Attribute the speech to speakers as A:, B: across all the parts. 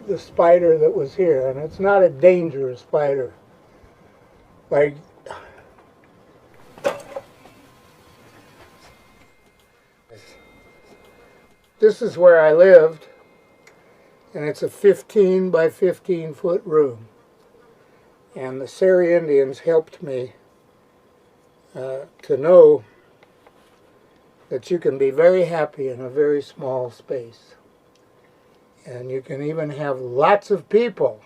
A: The spider that was here, and it's not a dangerous spider. Like, this is where I lived, and it's a 15 by 15 foot room. And the Seri Indians helped me to know that you can be very happy in a very small space. And you can even have lots of people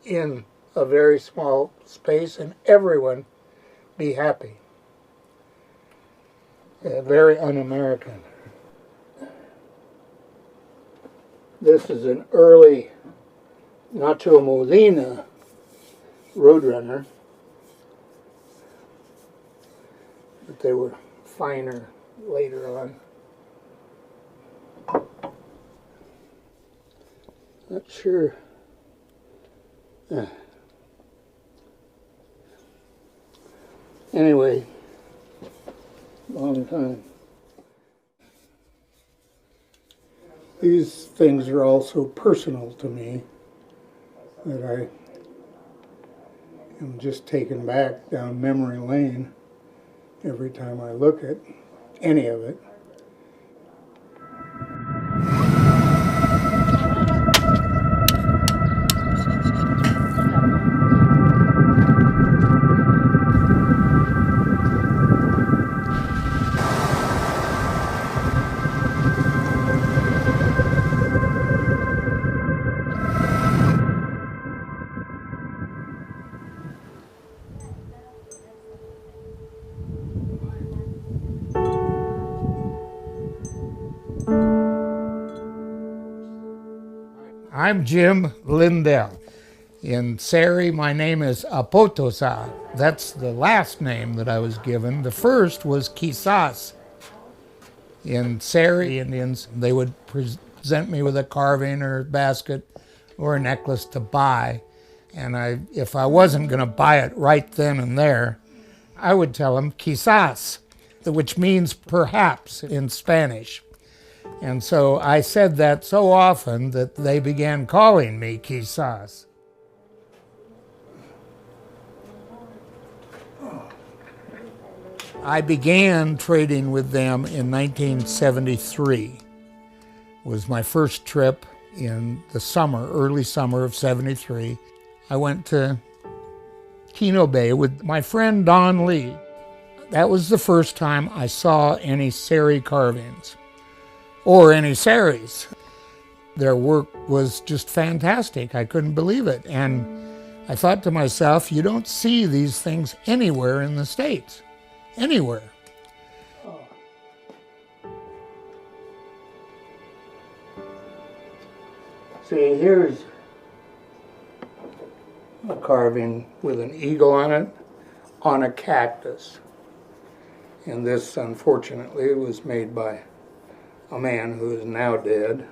A: in a very small space and everyone be happy. Very un-American. This is an early Nacho Molina roadrunner, but they were finer later on. Not sure. Anyway, long time. These things are also personal to me, that I am just taken back down memory lane every time I look at any of it. I'm Jim Lindell. In Seri, my name is Apotosa. That's the last name that I was given. The first was Quizás. In Seri, Indians, they would present me with a carving or a basket or a necklace to buy. And if I wasn't going to buy it right then and there, I would tell them Quizás, which means perhaps in Spanish. And so I said that so often that they began calling me Quizás. I began trading with them in 1973. It was my first trip in the summer, early summer of 73. I went to Kino Bay with my friend Don Lee. That was the first time I saw any Seri carvings. Or any Seris. Their work was just fantastic. I couldn't believe it. And I thought to myself, you don't see these things anywhere in the States. Anywhere. See, here's a carving with an eagle on it on a cactus. And this, unfortunately, was made by a man who is now dead.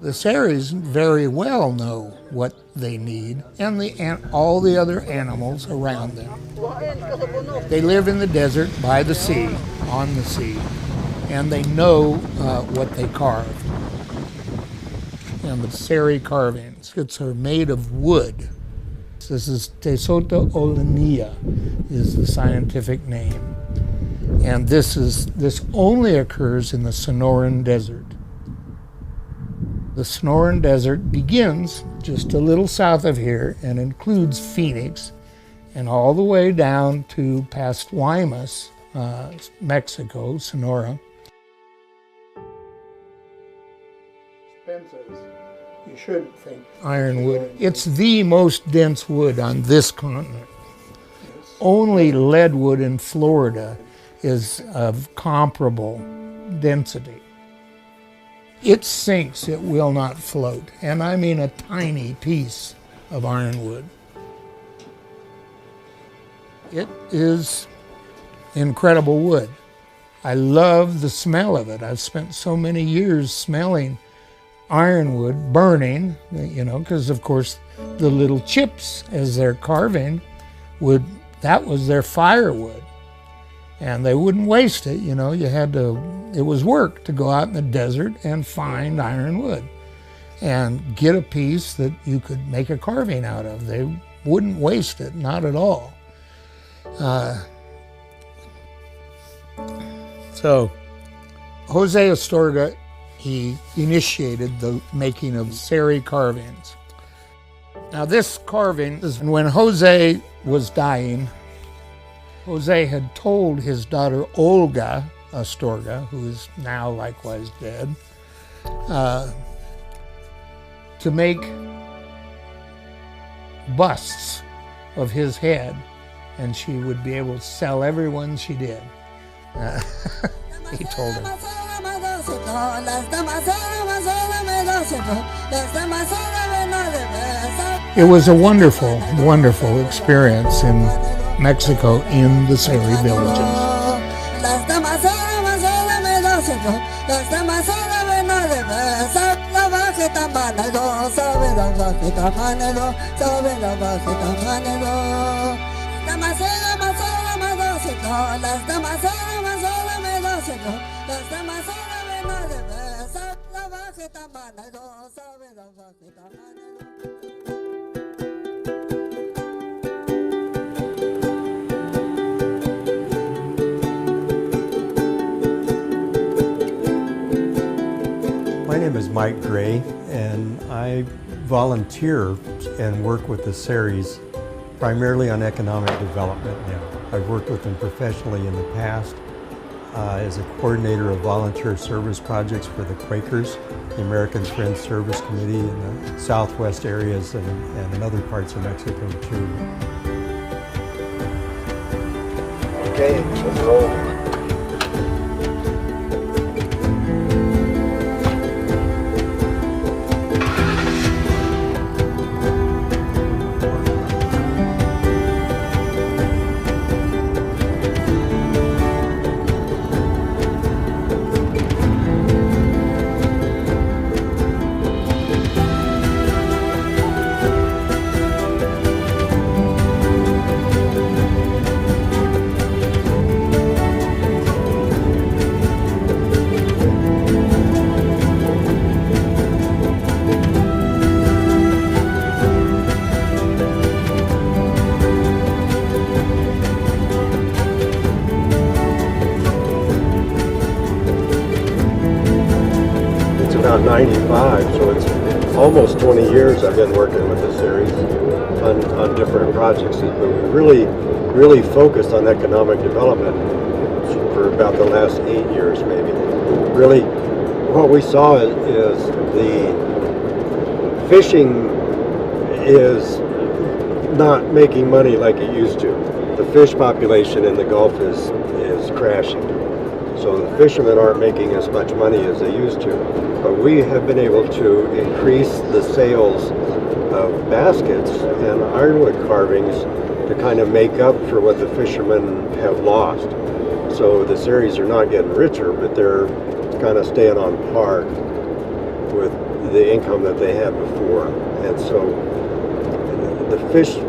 A: The Seris very well know what they need, and all the other animals around them. They live in the desert, by the sea, on the sea, and they know what they carve. And the Seri carvings, are made of wood. This is Tesota olenia, is the scientific name. And this only occurs in the Sonoran Desert. The Sonoran Desert begins just a little south of here and includes Phoenix and all the way down to past Guaymas, Mexico, Sonora. You should think ironwood. It's the most dense wood on this continent. Only leadwood in Florida is of comparable density. It sinks, it will not float. And I mean a tiny piece of ironwood. It is incredible wood. I love the smell of it. I've spent so many years smelling ironwood burning, because of course the little chips as they're carving that was their firewood. And they wouldn't waste it, you know, it was work to go out in the desert and find ironwood and get a piece that you could make a carving out of. They wouldn't waste it, not at all. So Jose Astorga, he initiated the making of Seri carvings. Now this carving is when Jose was dying. Jose had told his daughter Olga Astorga, who is now likewise dead, to make busts of his head, and she would be able to sell every one she did. He told her. It was a wonderful, wonderful experience in Mexico in the Seri villages.
B: My name is Mike Gray, and I volunteer and work with the Seris primarily on economic development now. I've worked with them professionally in the past as a coordinator of volunteer service projects for the Quakers, the American Friends Service Committee in the southwest areas and in other parts of Mexico too.
C: Okay, let's roll. About 95, so it's almost 20 years I've been working with the Seris on different projects. But we really focused on economic development for about the last 8 years, maybe. Really, what we saw is the fishing is not making money like it used to. The fish population in the Gulf is crashing. So the fishermen aren't making as much money as they used to. But we have been able to increase the sales of baskets and ironwood carvings to kind of make up for what the fishermen have lost. So the Seris are not getting richer, but they're kind of staying on par with the income that they had before. And so the fish,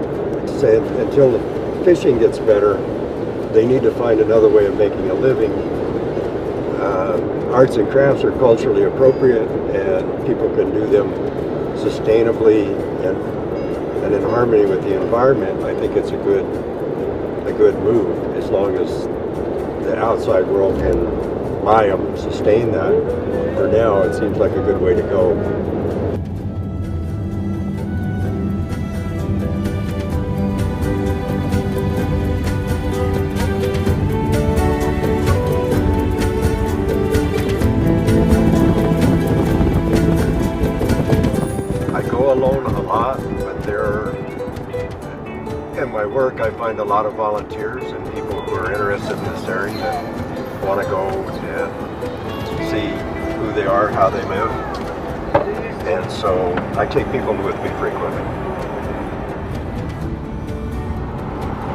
C: say, until the fishing gets better, they need to find another way of making a living. Arts and crafts are culturally appropriate, and people can do them sustainably and in harmony with the environment. I think it's a good move, as long as the outside world can buy them, sustain that. For now, it seems like a good way to go. Alone a lot, but in my work I find a lot of volunteers and people who are interested in this area that want to go and see who they are, how they live, and so I take people with me frequently.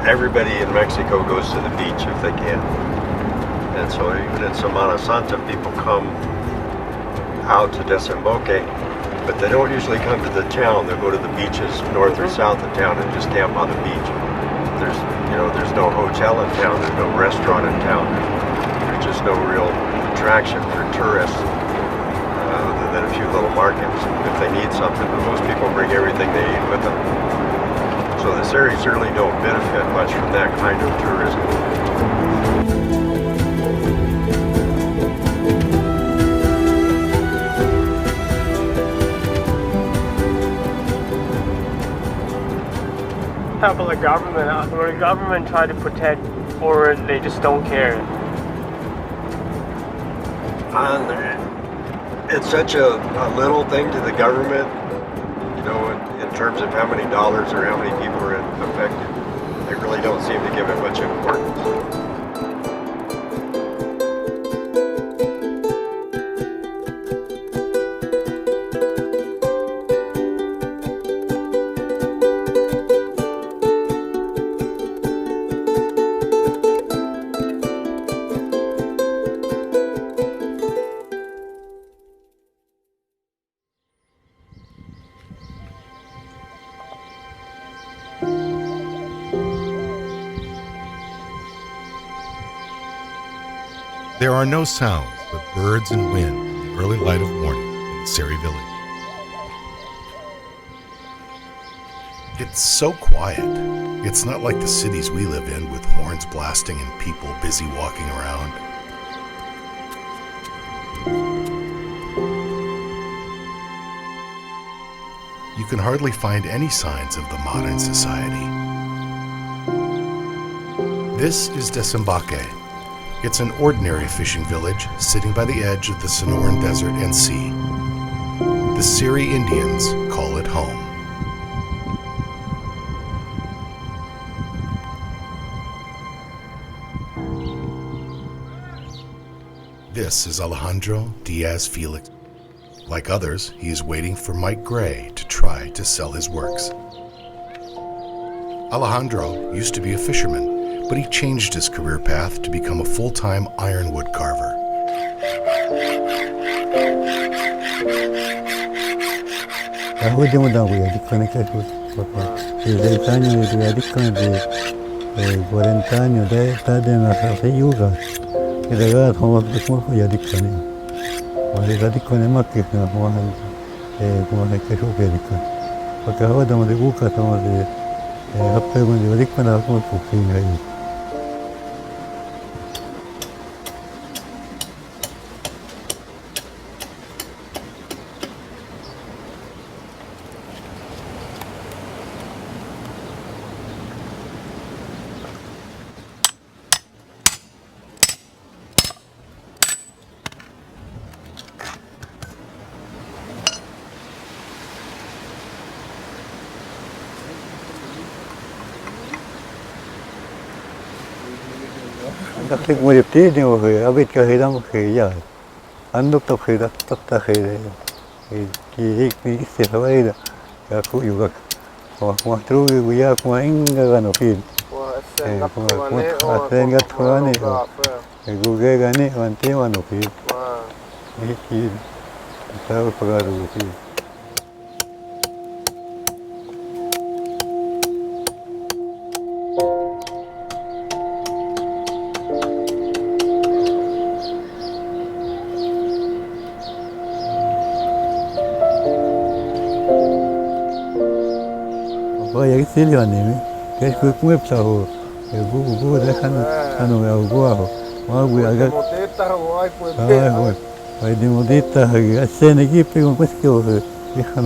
C: Everybody in Mexico goes to the beach if they can, and so even in Semana Santa people come out to Desemboque. But they don't usually come to the town. They'll go to the beaches north or south of town and just camp on the beach. there's no hotel in town, there's no restaurant in town, there's just no real attraction for tourists other than a few little markets if they need something. But most people bring everything they eat with them. So the Seri certainly don't benefit much from that kind of tourism.
D: How about the government? Will the government try to protect, or they just don't care?
C: It's such a little thing to the government, in terms of how many dollars or how many people are affected. They really don't seem to give it much importance.
E: There are no sounds but birds and wind in the early light of morning in the Seri village. It's so quiet. It's not like the cities we live in with horns blasting and people busy walking around. You can hardly find any signs of the modern society. This is Symbolic. It's an ordinary fishing village sitting by the edge of the Sonora Desert and sea. The Seri Indians call it home. This is Alejandro Diaz Felix. Like others, he is waiting for Mike Gray to try to sell his works. Alejandro used to be a fisherman, but he changed his career path to become a full-time ironwood carver.
F: Taktik modifti ni oke, abit kahidam khaya. Anduk tak khida, tak khida. Ki ni istilah ida. Ya ku juga. Wah terus ya ku inga kan opin. Wah sen gat tuane. Guge gani wanti wan opin. Ki tahu pagaru opin. Yang silihan ini, kayak kue pesawat, gua dah kan yang gua, mau gua agak, di modita, sen lagi pergi ke sekolah, kan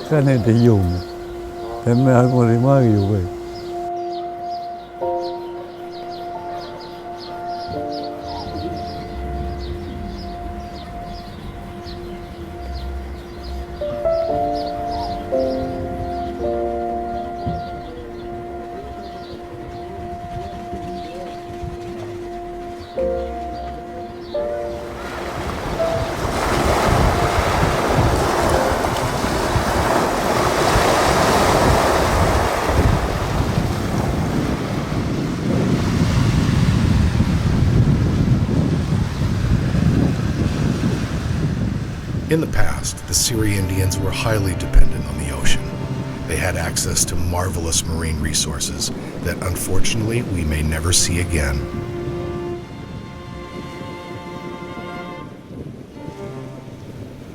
F: kan ada yum, tapi aku lima juga.
E: In the past, the Seri Indians were highly dependent on the ocean, they had access to marvelous marine resources that unfortunately we may never see again.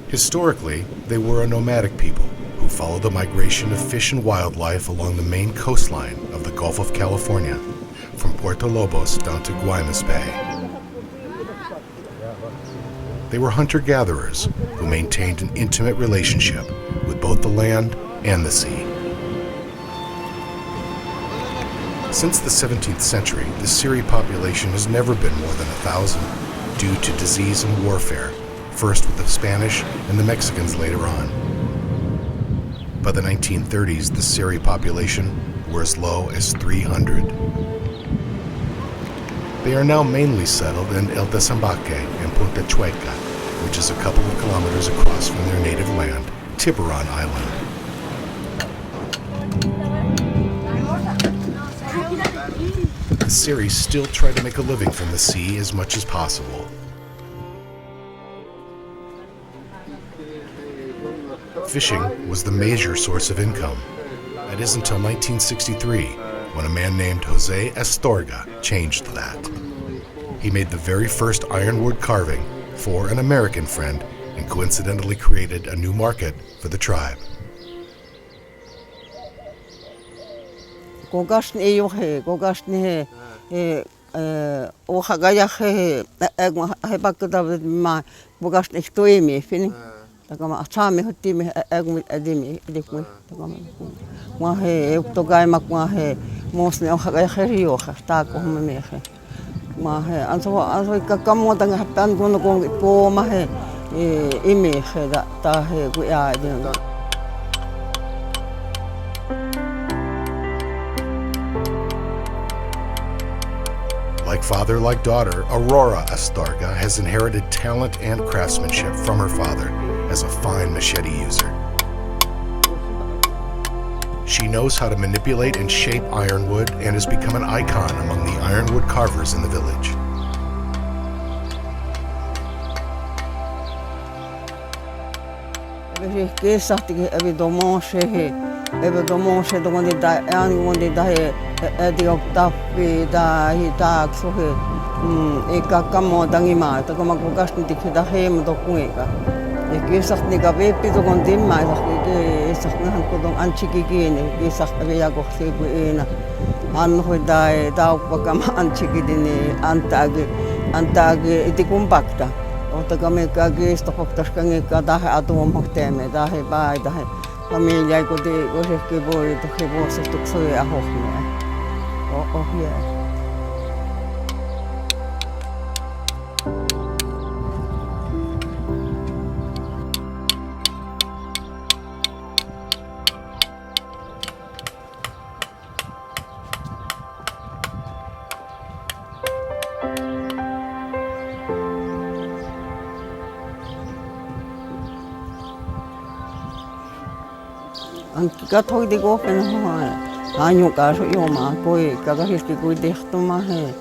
E: Historically, they were a nomadic people who followed the migration of fish and wildlife along the main coastline of the Gulf of California, from Puerto Lobos down to Guaymas Bay. They were hunter-gatherers who maintained an intimate relationship with both the land and the sea. Since the 17th century, the Seri population has never been more than 1,000 due to disease and warfare, first with the Spanish and the Mexicans later on. By the 1930s, the Seri population were as low as 300. They are now mainly settled in El Desembarque and Punta Chueca, which is a couple of kilometers across from their native land, Tiburon Island. The Seri still try to make a living from the sea as much as possible. Fishing was the major source of income. That is until 1963, when a man named Jose Astorga changed that. He made the very first ironwood carving for an American friend and coincidentally created a new market for the tribe.
G: Takama achami hoti me agmi adimi dikwi takama ma he togai mak ma he mosne o haga herio ta ko me he ma he anso ka kamo tanga hapan gono ko po ma he imi he da ta he ku ya de.
E: Like father, like daughter, Aurora Astorga has inherited talent and craftsmanship from her father as a fine machete user. She knows how to manipulate and shape ironwood and has become an icon among the ironwood carvers in the village.
G: Kisah ni gabi pito kondim mai kisah nahan ko dong anchikigini kisah abiya ko sibuina an hoy dau pagama anchikidini antagi itikumpakta o tagame ka gis to paktas kangi ka dahe atom hokteme dahe bai dahe pamilya ko di ko ke boy to ke bo sa tuksoy ahohne o yeah. Kat hoy di ko pen ho anyo ka so yo ma koi ka his ki koi dekh to ma he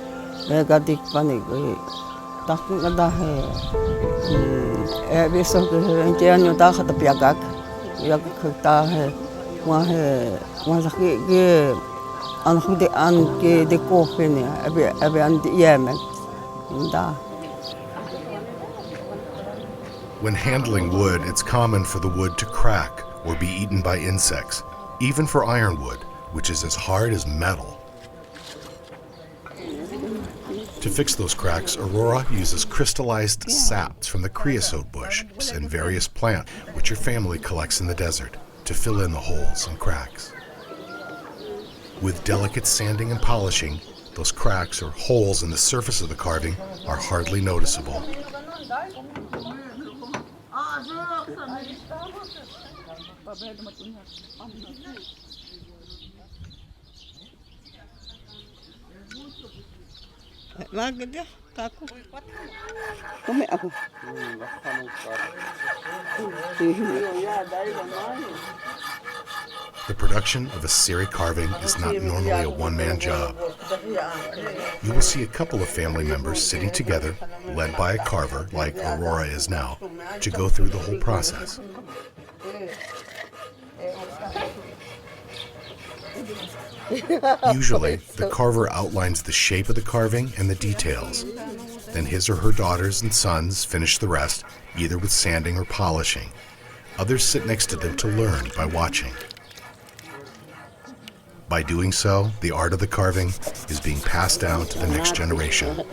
G: ga dik pani koi tak ka da he be so ke je anyo ta khat pya gak ya ta he wa sa ke an ho de an ke de ko pen abe an di yemen da.
E: When handling wood, it's common for the wood to crack or be eaten by insects, even for ironwood, which is as hard as metal. To fix those cracks, Aurora uses crystallized saps from the creosote bush and various plants which her family collects in the desert to fill in the holes and cracks. With delicate sanding and polishing, those cracks or holes in the surface of the carving are hardly noticeable. The production of a Seri carving is not normally a one-man job. You will see a couple of family members sitting together, led by a carver, like Aurora is now, to go through the whole process. Usually, the carver outlines the shape of the carving and the details. Then his or her daughters and sons finish the rest, either with sanding or polishing. Others sit next to them to learn by watching. By doing so, the art of the carving is being passed down to the next generation.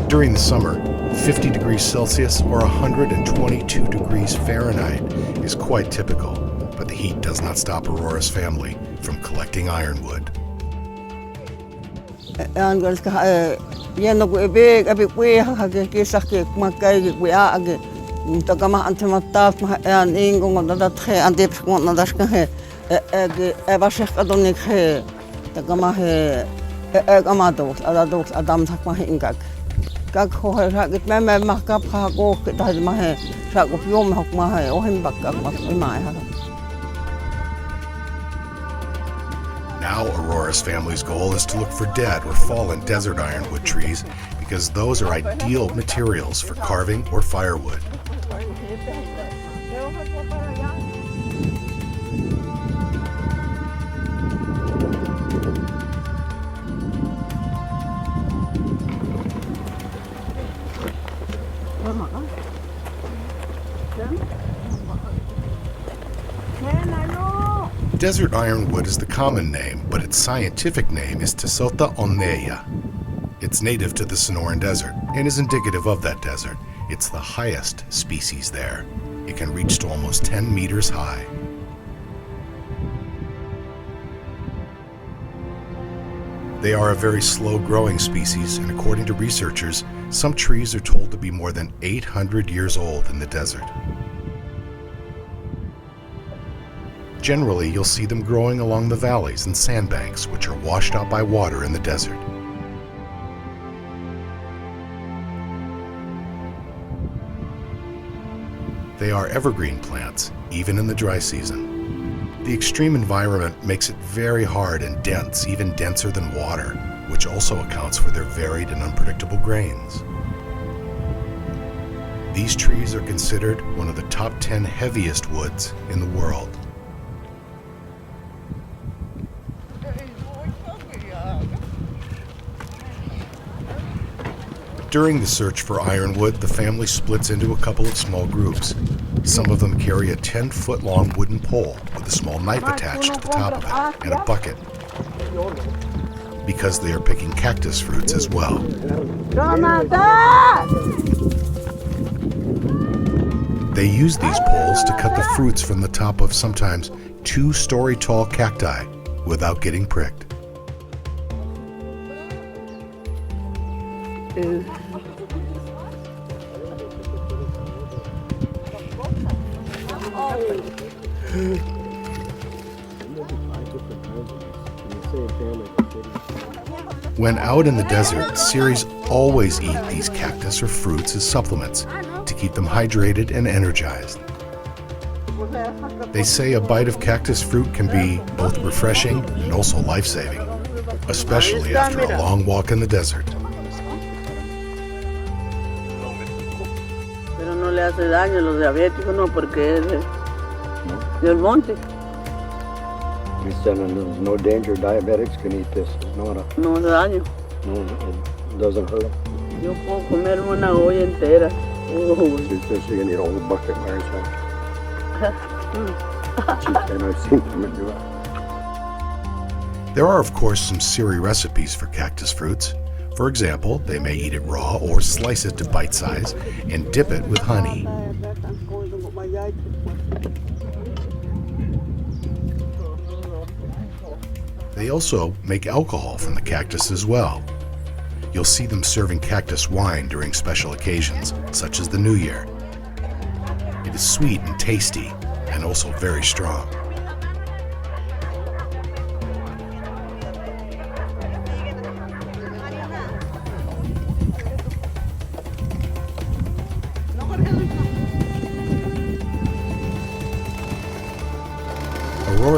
E: During the summer, 50 degrees Celsius or 122 degrees Fahrenheit is quite typical, but the heat does not stop Aurora's family from collecting ironwood.
G: Kak ho rakit me makap ha go ta ma he rak go yom hok ma he o hem bak kak ma mai ha.
E: Now Aurora's family's goal is to look for dead or fallen desert ironwood trees because those are ideal materials for carving or firewood. Desert ironwood is the common name, but its scientific name is Tesota onneya. It's native to the Sonoran Desert and is indicative of that desert. It's the highest species there. It can reach to almost 10 meters high. They are a very slow-growing species, and according to researchers, some trees are told to be more than 800 years old in the desert. Generally, you'll see them growing along the valleys and sandbanks, which are washed out by water in the desert. They are evergreen plants, even in the dry season. The extreme environment makes it very hard and dense, even denser than water, which also accounts for their varied and unpredictable grains. These trees are considered one of the top 10 heaviest woods in the world. During the search for ironwood, the family splits into a couple of small groups. Some of them carry a 10-foot-long wooden pole with a small knife attached to the top of it and a bucket, because they are picking cactus fruits as well. They use these poles to cut the fruits from the top of sometimes 2-story-tall cacti without getting pricked. When out in the desert, Seris always eat these cactus or fruits as supplements to keep them hydrated and energized. They say a bite of cactus fruit can be both refreshing and also life-saving, especially after a long walk in the desert.
G: Pero no le hace daño a los diabéticos, no, porque es del monte.
C: You're saying there's no danger diabetics can eat this, Sonora.
G: No hace daño.
C: No, it doesn't hurt them.
G: Yo puedo comerme una olla entera.
C: So you can eat a whole bucket by yourself. And I've seen them do it.
E: There are, of course, some Seri recipes for cactus fruits. For example, they may eat it raw or slice it to bite size and dip it with honey. They also make alcohol from the cactus as well. You'll see them serving cactus wine during special occasions, such as the New Year. It is sweet and tasty, and also very strong.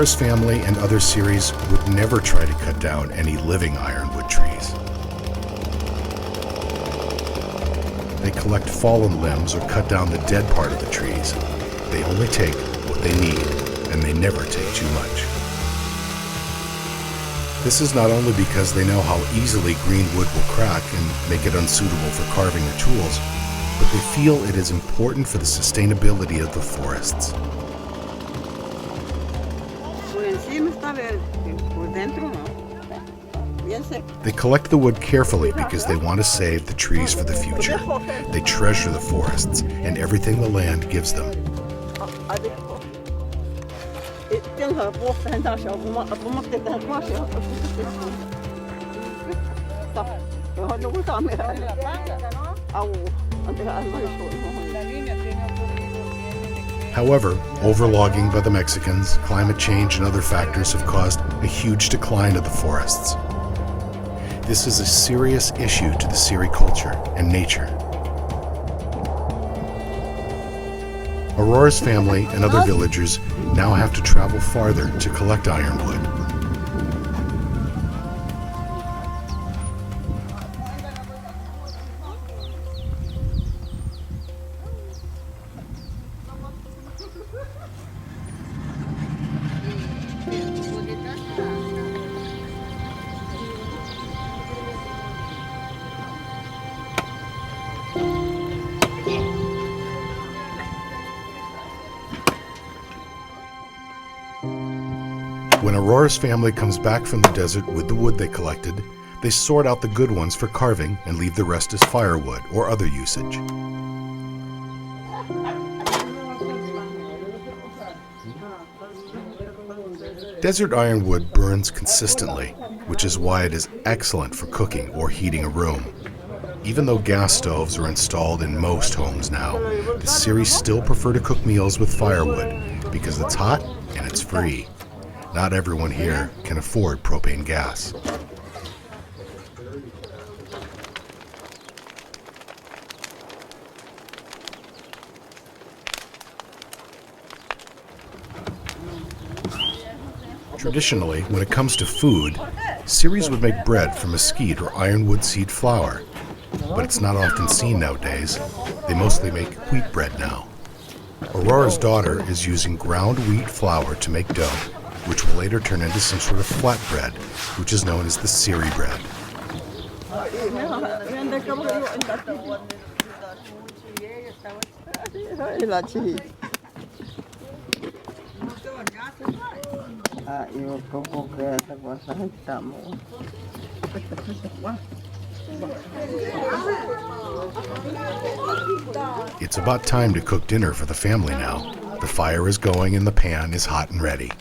E: Aurora's family and other Seris would never try to cut down any living ironwood trees. They collect fallen limbs or cut down the dead part of the trees. They only take what they need, and they never take too much. This is not only because they know how easily green wood will crack and make it unsuitable for carving or tools, but they feel it is important for the sustainability of the forests. They collect the wood carefully because they want to save the trees for the future. They treasure the forests and everything the land gives them. However, overlogging by the Mexicans, climate change, and other factors have caused a huge decline of the forests. This is a serious issue to the Seri culture and nature. Aurora's family and other villagers now have to travel farther to collect ironwood. When Aurora's family comes back from the desert with the wood they collected, they sort out the good ones for carving and leave the rest as firewood or other usage. Desert ironwood burns consistently, which is why it is excellent for cooking or heating a room. Even though gas stoves are installed in most homes now, the Seri still prefer to cook meals with firewood because it's hot and it's free. Not everyone here can afford propane gas. Traditionally, when it comes to food, Seris would make bread from mesquite or ironwood seed flour. But it's not often seen nowadays. They mostly make wheat bread now. Aurora's daughter is using ground wheat flour to make dough, which will later turn into some sort of flatbread, which is known as the Seri bread. It's about time to cook dinner for the family now. The fire is going and the pan is hot and ready.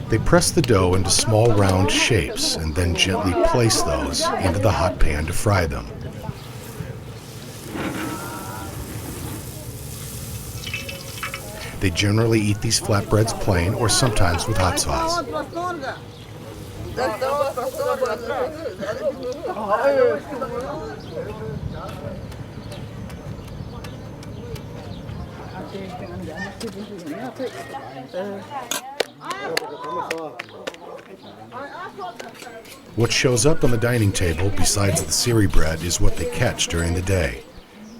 E: They press the dough into small round shapes and then gently place those into the hot pan to fry them. They generally eat these flatbreads plain or sometimes with hot sauce. What shows up on the dining table besides the Seri bread is what they catch during the day.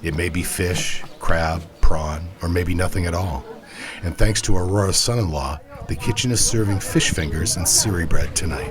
E: It may be fish, crab, prawn, or maybe nothing at all. And thanks to Aurora's son-in-law, the kitchen is serving fish fingers and Seri bread tonight.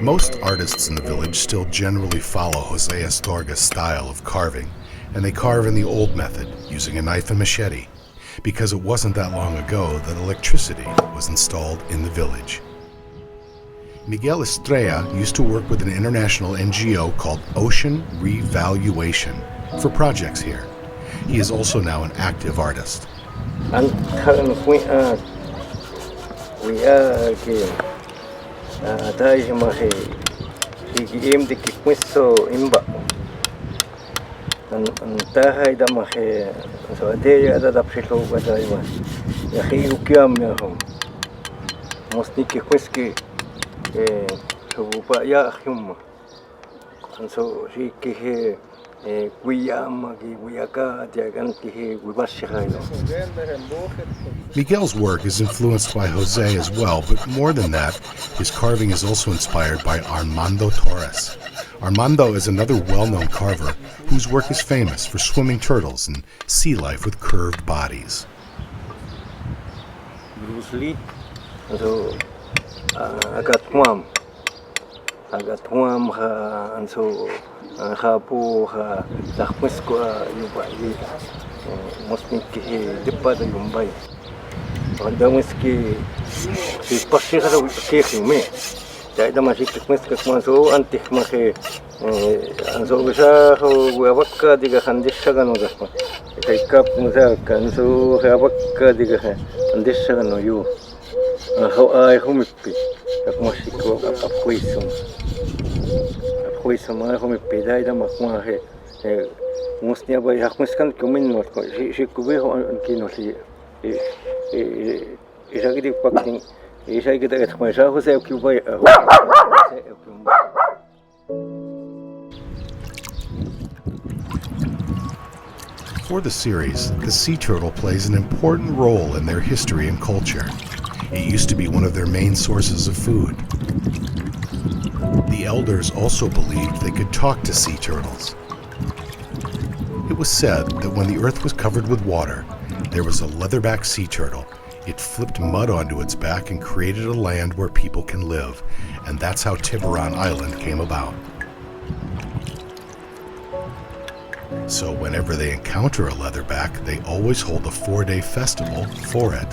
E: Most artists in the village still generally follow Jose Astorga's style of carving, and they carve in the old method, using a knife and machete, because it wasn't that long ago that electricity was installed in the village. Miguel Estrella used to work with an international NGO called Ocean Revaluation for projects here. He is also now an active artist. Miguel's work is influenced by Jose as well, but more than that, his carving is also inspired by Armando Torres. Armando is another well-known carver whose work is famous for swimming turtles and sea life with curved bodies.
H: Bruce Lee, so agatwam ha, and so hapo ha lahmesko yubai, mostniki depada yubai. Andamiski si pasira kehime. Jadi masih teknis masuk antik masih ansur bisa huwabak diga handishagan udah kayak muzakan so huwabak diga handishagan uyu how I humipi aku masih ko apuisum I humipi jadi makmah musnya bay aku miskan kumin not ko si kubi kino si isagi di paking isai kita eksplorar Jose Cuba.
E: For the series, the sea turtle plays an important role in their history and culture. It used to be one of their main sources of food. The elders also believed they could talk to sea turtles. It was said that when the earth was covered with water, there was a leatherback sea turtle. It flipped mud onto its back and created a land where people can live, and that's how Tiburon Island came about. So whenever they encounter a leatherback, they always hold a 4-day festival for it.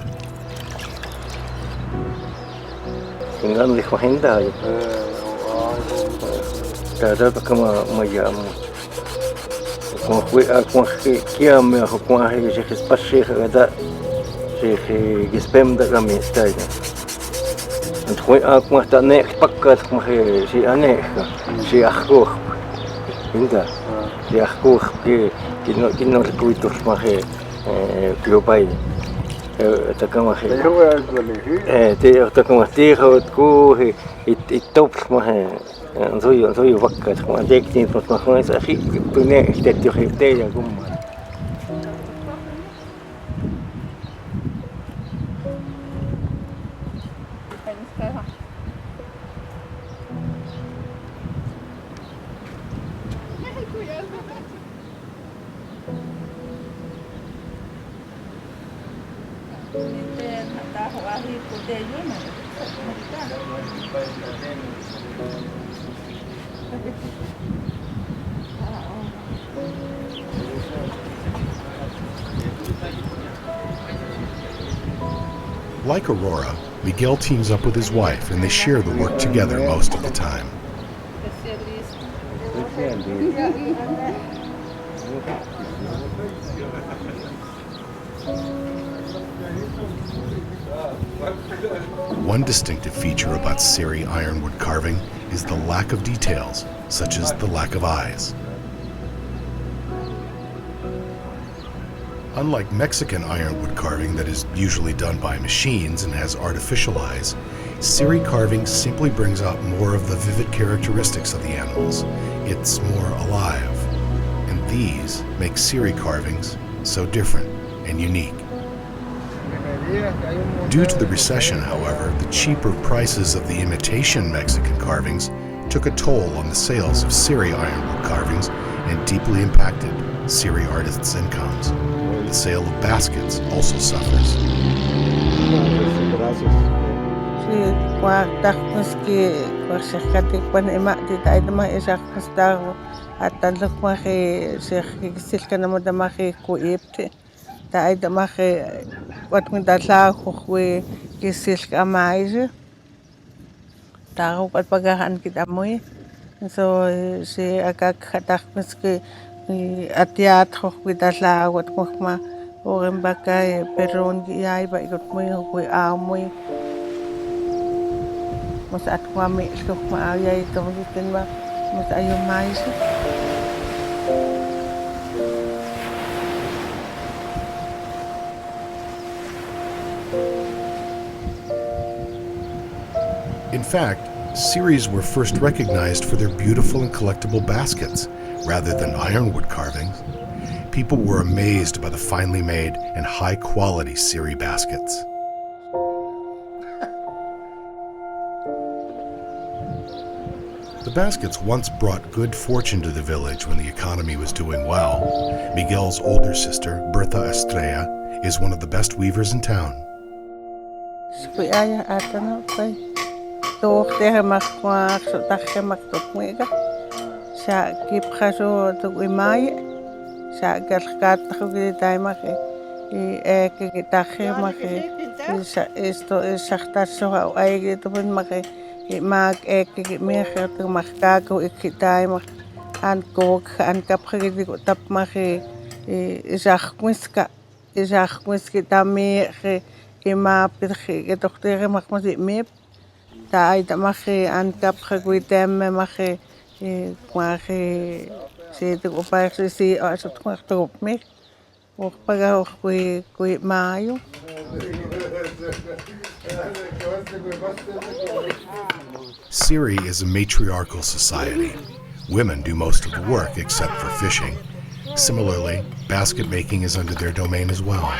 H: Si gispem da kami stayda. And when aku mah tak naik pakat mah si aneh si aku inda si aku kino kuitur mah global tak mah te tak mah te ku itop mah so pakat mah dek ni mah sa si punya te ya gumma.
E: Like Aurora, Miguel teams up with his wife and they share the work together most of the time. One distinctive feature about Seri ironwood carving is the lack of details, such as the lack of eyes. Unlike Mexican ironwood carving that is usually done by machines and has artificial eyes, Seri carving simply brings out more of the vivid characteristics of the animals. It's more alive. And these make Seri carvings so different and unique. Due to the recession, however, the cheaper prices of the imitation Mexican carvings took a toll on the sales of Seri ironwood carvings and deeply impacted Seri artists' incomes. The sale of baskets also suffers.
G: Sí, cuatro, pues que
I: Kuaxikkatik pan ima'ti ta'aytamaj isaqpastago atanlukmaji siqkikisilkanamutamaji ku'ipti ta'aytamaji watkuntalhajuj kisilk'amayi tajo patpakajan kitamuy so si akakjatajmiski atiatjo kuitalha watmujma ogenbaka perron yayba ikutmuy amuy mas atkwami lukma ayay tumutinma mas ayumaysi.
E: In fact, Seris were first recognized for their beautiful and collectible baskets, rather than ironwood carvings. People were amazed by the finely made and high-quality Seri baskets. The baskets once brought good fortune to the village when the economy was doing well. Miguel's older sister, Bertha Estrella, is one of the best weavers in town.
I: Mag ek meer te magkako ikitaimag an kok an kapgedi tapmag izagwiska tami ima pirge dokter magmas me ta itamag an kapgwitemme mag kwag se te opar si asot kwag me og paga kwi mayo.
E: Seri is a matriarchal society. Women do most of the work except for fishing. Similarly, basket making is under their domain as well.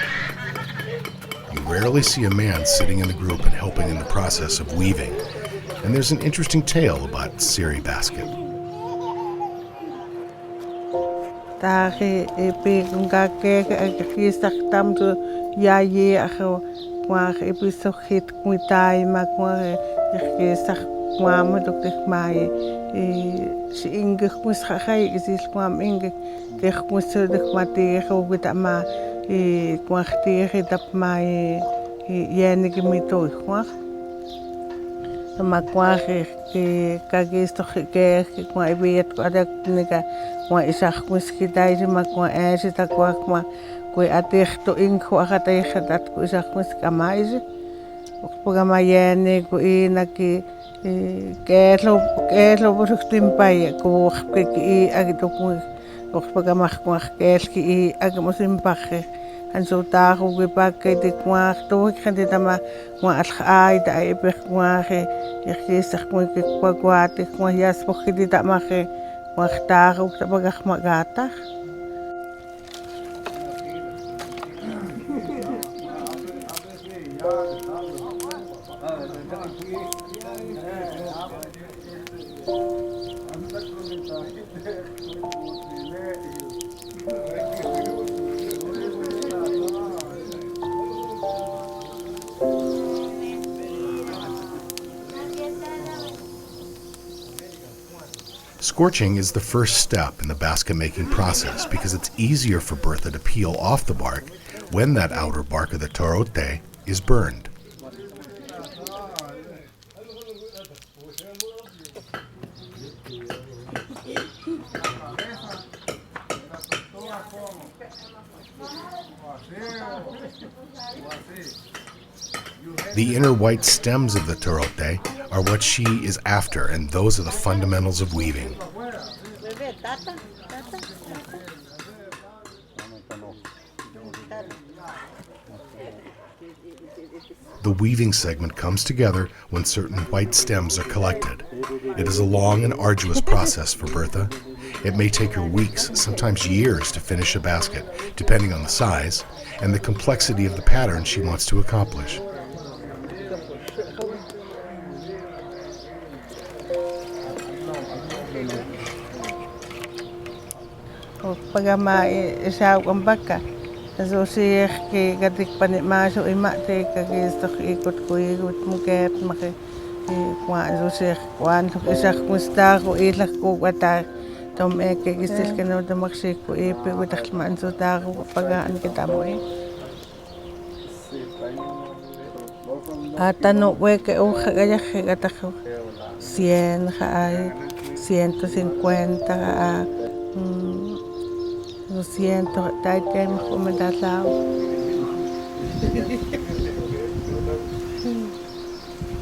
E: You rarely see a man sitting in the group and helping in the process of weaving. And there's an interesting tale about Seri basket.
I: Mama dokter mai si inge mus khai isil kwam inge dek mus dek mate khowit ama kwarte tap mai yene gemito kwach ma kwach ke kagisto ke kwai biet adak nika kwa isach mus kidai ma kwa ese ta kwach ma kwe atekto in kwachate khadat ku isach mus kamaize programa yene ku inaki Kelo buruktimpai ko ki agitokmu okpagamach kwach kelki agamusimpache an so tago gepakke de kwach to khanditama kwa alkhai da ebe kwache ikhisach mo ki kwate kwa yas pokhidita mache kwach tago tabagach magata.
E: Scorching is the first step in the basket making process because it's easier for Bertha to peel off the bark when that outer bark of the torote is burned. The inner white stems of the torote are what she is after, and those are the fundamentals of weaving. The weaving segment comes together when certain white stems are collected. It is a long and arduous process for Bertha. It may take her weeks, sometimes years, to finish a basket, depending on the size and the complexity of the pattern she wants to accomplish.
I: Pagama isa umbaka so si ke gadik panit maso imate kagis to ikot ko ikot muket make cuando se cuando esa constago y la cubata tom que es que no te maxico y pero te manzo dago pagan que tamoy hasta no ve que hoja ya gata 100 hay 150 a 200 tai tem como da lao.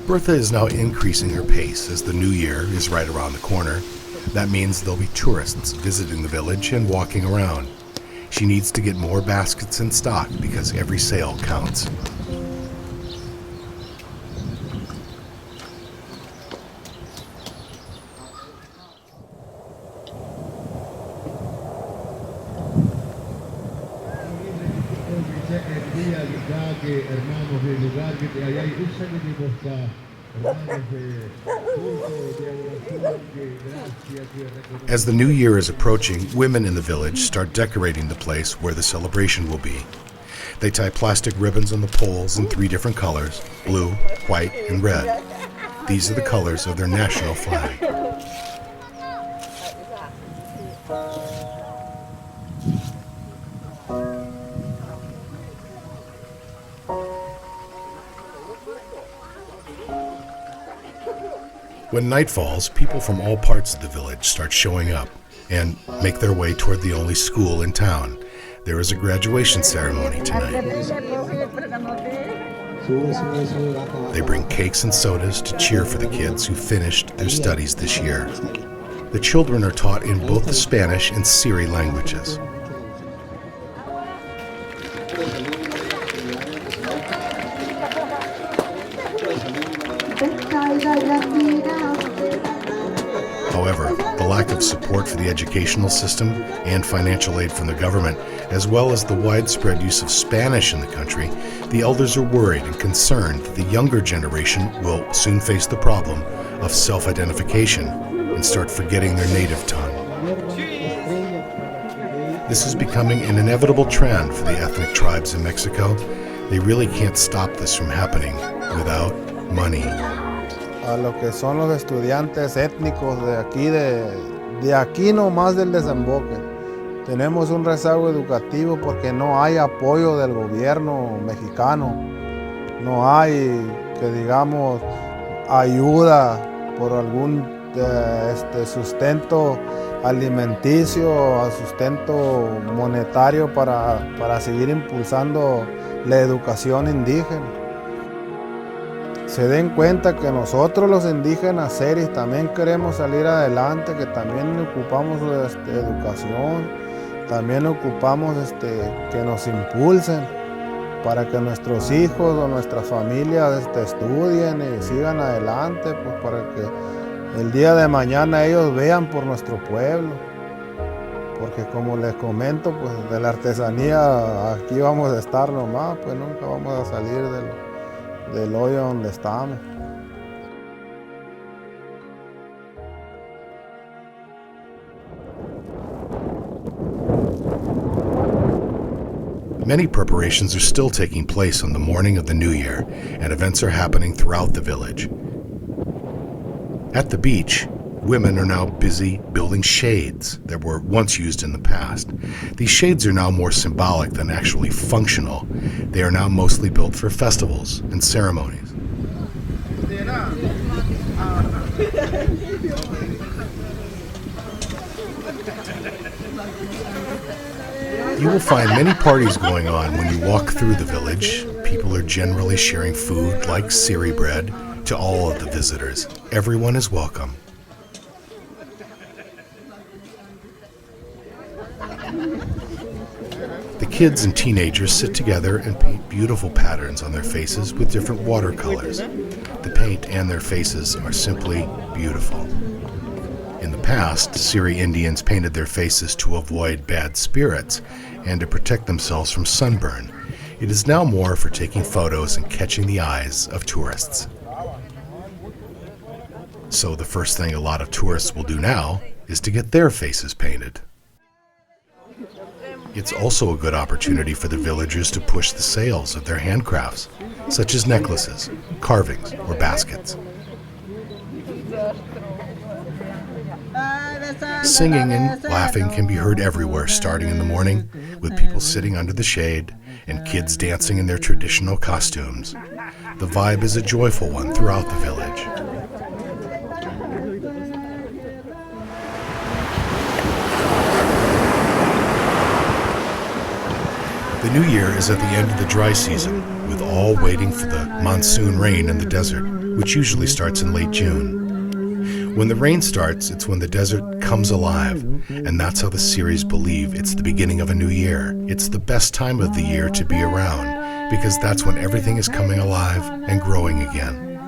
E: Bertha is now increasing her pace as the new year is right around the corner. That means there'll be tourists visiting the village and walking around. She needs to get more baskets in stock because every sale counts. As the new year is approaching, women in the village start decorating the place where the celebration will be. They tie plastic ribbons on the poles in 3 different colors: blue, white, and red. These are the colors of their national flag. When night falls, people from all parts of the village start showing up and make their way toward the only school in town. There is a graduation ceremony tonight. They bring cakes and sodas to cheer for the kids who finished their studies this year. The children are taught in both the Spanish and Seri languages. However, the lack of support for the educational system and financial aid from the government, as well as the widespread use of Spanish in the country, the elders are worried and concerned that the younger generation will soon face the problem of self-identification and start forgetting their native tongue. This is becoming an inevitable trend for the ethnic tribes in Mexico. They really can't stop this from happening without money.
J: A lo que son los estudiantes étnicos de aquí nomás del desemboque. Tenemos un rezago educativo porque no hay apoyo del gobierno mexicano. No hay, que digamos, ayuda por algún sustento alimenticio, sustento monetario para seguir impulsando la educación indígena. Se den cuenta que nosotros los indígenas seris también queremos salir adelante, que también ocupamos educación, también ocupamos que nos impulsen para que nuestros hijos o nuestras familias estudien y sigan adelante, pues para que el día de mañana ellos vean por nuestro pueblo. Porque como les comento, pues de la artesanía aquí vamos a estar nomás, pues nunca vamos a salir del hoyo donde estamos.
E: Many preparations are still taking place on the morning of the New Year, and events are happening throughout the village. At the beach, women are now busy building shades that were once used in the past. These shades are now more symbolic than actually functional. They are now mostly built for festivals and ceremonies. You will find many parties going on when you walk through the village. People are generally sharing food like Seri bread to all of the visitors. Everyone is welcome. The kids and teenagers sit together and paint beautiful patterns on their faces with different watercolors. The paint and their faces are simply beautiful. In the past, Seri Indians painted their faces to avoid bad spirits and to protect themselves from sunburn. It is now more for taking photos and catching the eyes of tourists. So the first thing a lot of tourists will do now is to get their faces painted. It's also a good opportunity for the villagers to push the sales of their handcrafts, such as necklaces, carvings, or baskets. Singing and laughing can be heard everywhere, starting in the morning, with people sitting under the shade and kids dancing in their traditional costumes. The vibe is a joyful one throughout the village. The new year is at the end of the dry season, with all waiting for the monsoon rain in the desert, which usually starts in late June. When the rain starts, it's when the desert comes alive, and that's how the Seris believe it's the beginning of a new year. It's the best time of the year to be around, because that's when everything is coming alive and growing again.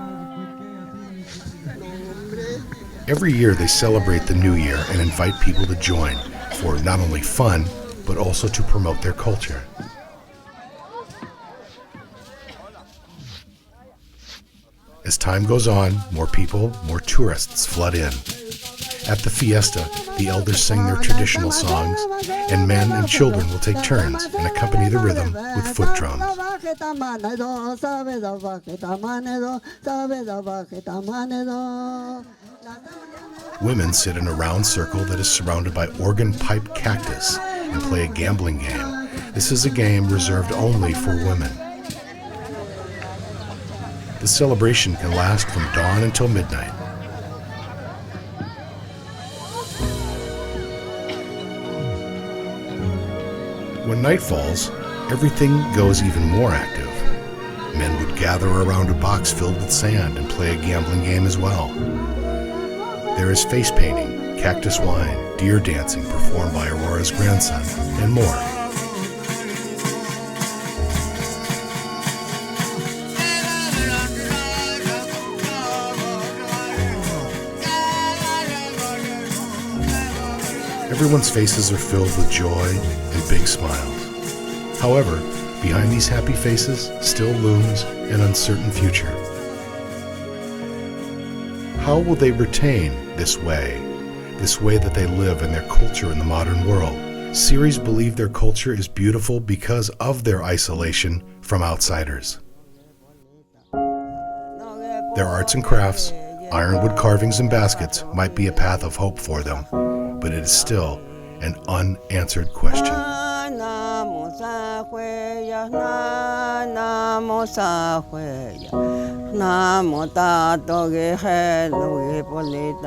E: Every year they celebrate the new year and invite people to join for not only fun, but also to promote their culture. As time goes on, more people, more tourists flood in. At the fiesta, the elders sing their traditional songs, and men and children will take turns and accompany the rhythm with foot drums. Women sit in a round circle that is surrounded by organ-pipe cactus and play a gambling game. This is a game reserved only for women. The celebration can last from dawn until midnight. When night falls, everything goes even more active. Men would gather around a box filled with sand and play a gambling game as well. There is face painting, cactus wine, deer dancing performed by Aurora's grandson, and more. Everyone's faces are filled with joy and big smiles. However, behind these happy faces still looms an uncertain future. How will they retain this way that they live and their culture in the modern world? Seris believe their culture is beautiful because of their isolation from outsiders. Their arts and crafts, ironwood carvings and baskets might be a path of hope for them, but it is still an unanswered question.
G: Polete,